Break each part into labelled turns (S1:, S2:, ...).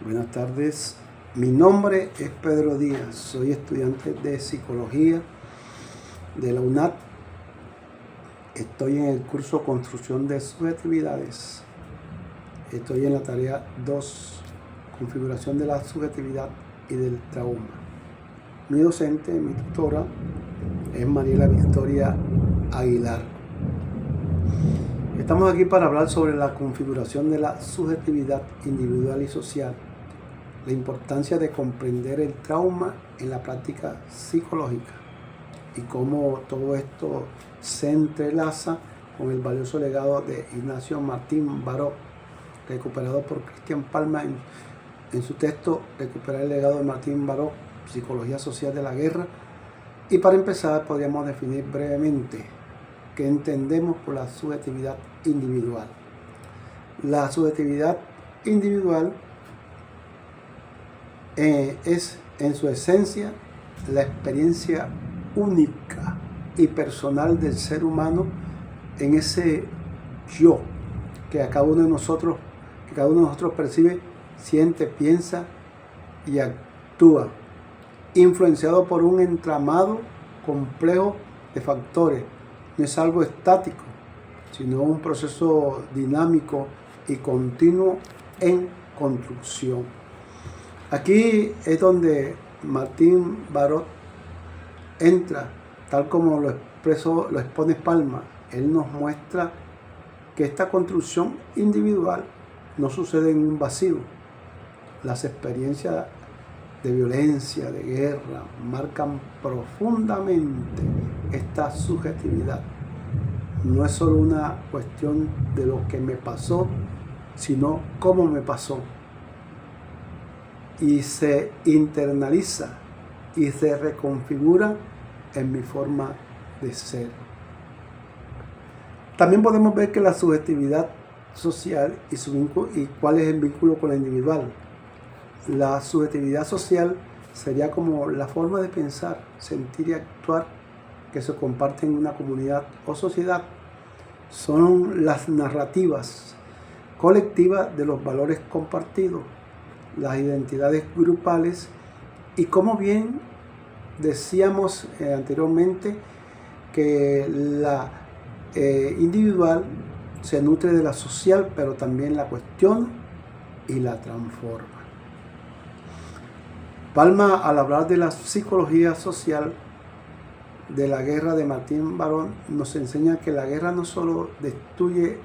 S1: Buenas tardes, mi nombre es Pedro Díaz, soy estudiante de Psicología de la UNAD. Estoy en el curso Construcción de Subjetividades. Estoy en la tarea 2, Configuración de la Subjetividad y del Trauma. Mi docente, mi tutora, es Mariela Victoria Aguilar. Estamos aquí para hablar sobre la configuración de la subjetividad individual y social, la importancia de comprender el trauma en la práctica psicológica y cómo todo esto se entrelaza con el valioso legado de Ignacio Martín Baró, recuperado por Cristian Palma en su texto Recuperar el legado de Martín Baró, Psicología Social de la Guerra. Y para empezar podríamos definir brevemente qué entendemos por la subjetividad individual. La subjetividad individual es en su esencia la experiencia única y personal del ser humano en ese yo que cada uno de nosotros percibe, siente, piensa y actúa, influenciado por un entramado complejo de factores. No es algo estático, sino un proceso dinámico y continuo en construcción. Aquí es donde Martín Baró entra, tal como lo expone Palma. Él nos muestra que esta construcción individual no sucede en un vacío. Las experiencias de violencia, de guerra, marcan profundamente esta subjetividad. No es solo una cuestión de lo que me pasó, sino cómo me pasó. Y se internaliza y se reconfigura en mi forma de ser. También podemos ver que la subjetividad social y cuál es el vínculo con la individual. La subjetividad social sería como la forma de pensar, sentir y actuar que se comparte en una comunidad o sociedad. Son las narrativas colectivas de los valores compartidos, las identidades grupales y, como bien decíamos anteriormente, que la individual se nutre de la social, pero también la cuestiona y la transforma. Palma, al hablar de la psicología social de la guerra de Martín Baró, nos enseña que la guerra no solo destruye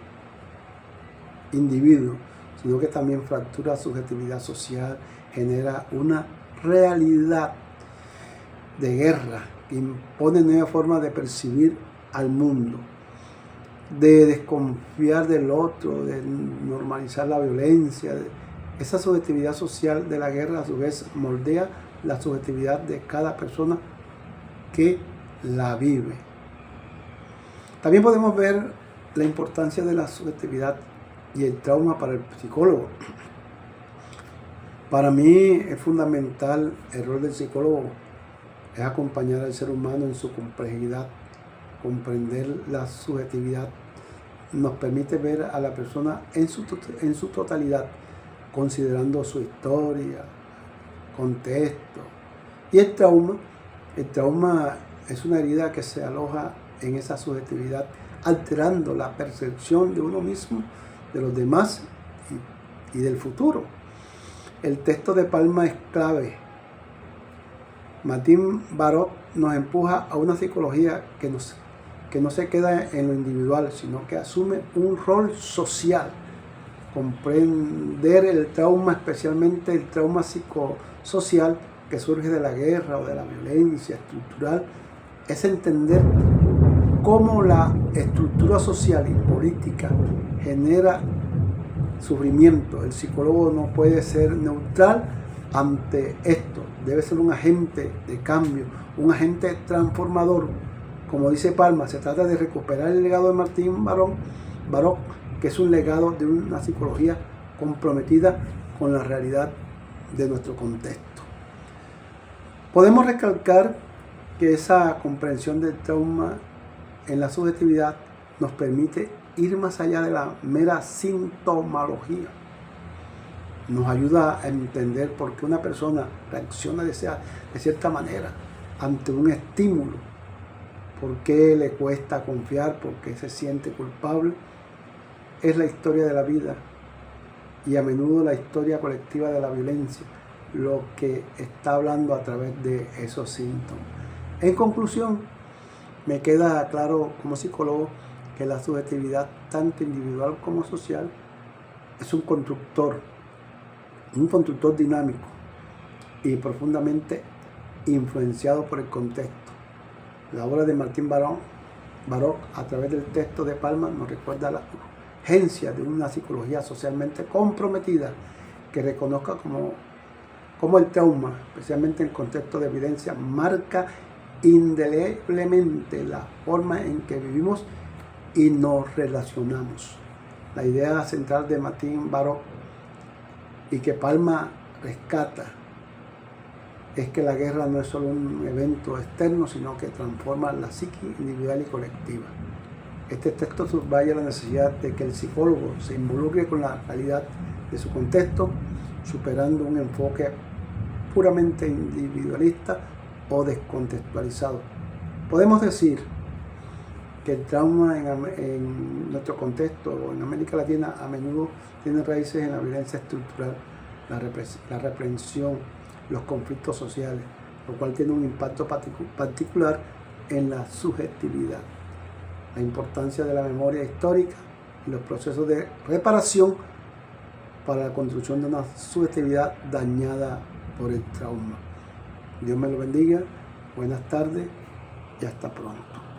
S1: individuos, sino que también fractura subjetividad social, genera una realidad de guerra que impone nuevas formas de percibir al mundo, de desconfiar del otro, de normalizar la violencia. Esa subjetividad social de la guerra a su vez moldea la subjetividad de cada persona que la vive. También podemos ver la importancia de la subjetividad y el trauma para el psicólogo. Para mí es fundamental el rol del psicólogo, es acompañar al ser humano en su complejidad. Comprender la subjetividad nos permite ver a la persona en su totalidad, considerando su historia, contexto. Y el trauma es una herida que se aloja en esa subjetividad, alterando la percepción de uno mismo, de los demás y del futuro. El texto de Palma es clave. Martín Baró nos empuja a una psicología que no se queda en lo individual, sino que asume un rol social. Comprender el trauma, especialmente el trauma psicosocial que surge de la guerra o de la violencia estructural, es entender cómo la estructura social y política genera sufrimiento. El psicólogo no puede ser neutral ante esto, debe ser un agente de cambio, un agente transformador. Como dice Palma, se trata de recuperar el legado de Martín Baró, que es un legado de una psicología comprometida con la realidad de nuestro contexto. Podemos recalcar que esa comprensión del trauma en la subjetividad nos permite ir más allá de la mera sintomología nos ayuda a entender por qué una persona reacciona de cierta manera ante un estímulo, por qué le cuesta confiar, por qué se siente culpable. Es la historia de la vida y a menudo la historia colectiva de la violencia lo que está hablando a través de esos síntomas. En conclusión, me queda claro como psicólogo que la subjetividad, tanto individual como social, es un constructor dinámico y profundamente influenciado por el contexto. La obra de Martín Baró, a través del texto de Palma, nos recuerda la urgencia de una psicología socialmente comprometida que reconozca como el trauma, especialmente en contexto de evidencia, marca indeleblemente la forma en que vivimos y nos relacionamos. La idea central de Martín Baró y que Palma rescata es que la guerra no es solo un evento externo, sino que transforma la psique individual y colectiva. Este texto subraya la necesidad de que el psicólogo se involucre con la realidad de su contexto, superando un enfoque puramente individualista o descontextualizado. Podemos decir que el trauma en nuestro contexto o en América Latina a menudo tiene raíces en la violencia estructural, la represión, los conflictos sociales, lo cual tiene un impacto particular en la subjetividad. La importancia de la memoria histórica y los procesos de reparación para la construcción de una subjetividad dañada por el trauma. Dios me lo bendiga, buenas tardes y hasta pronto.